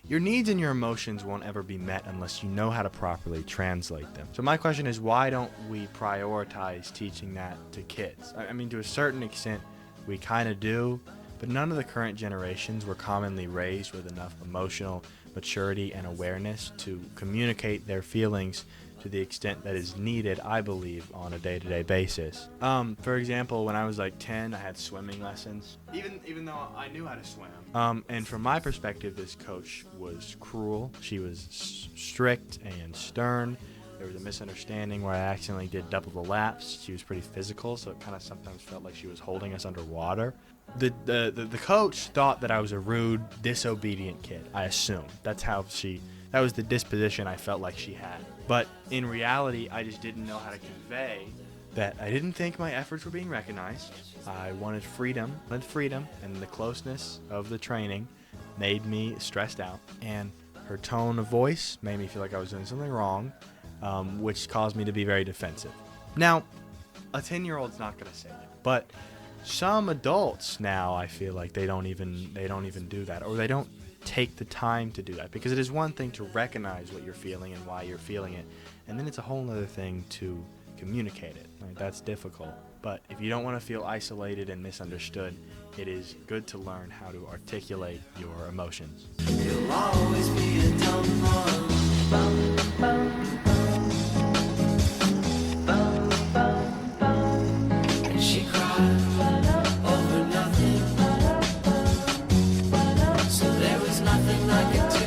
Your needs and your emotions won't ever be met unless you know how to properly translate them. So my question is, why don't we prioritize teaching that to kids? I mean, to a certain extent, we kind of do, but none of the current generations were commonly raised with enough emotional maturity and awareness to communicate their feelings to the extent that is needed, I believe, on a day-to-day basis. For example, when I was like 10, I had swimming lessons, even though I knew how to swim. And from my perspective, this coach was cruel. She was strict and stern. There was a misunderstanding where I accidentally did double the laps. She was pretty physical, so it kind of sometimes felt like she was holding us underwater. The coach thought that I was a rude, disobedient kid, I assume. That was the disposition I felt like she had. But in reality, I just didn't know how to convey that I didn't think my efforts were being recognized. I wanted freedom, and the closeness of the training made me stressed out. And her tone of voice made me feel like I was doing something wrong, which caused me to be very defensive. Now, a 10-year-old's not going to say that, but some adults now, I feel like they don't even do that, or they don't take the time to do that, because it is one thing to recognize what you're feeling and why you're feeling it, and then it's a whole other thing to communicate it. Like, that's difficult. But if you don't want to feel isolated and misunderstood, it is good to learn how to articulate your emotions. You'll always be a dumb one. And she cried over nothing. So there was nothing I could do.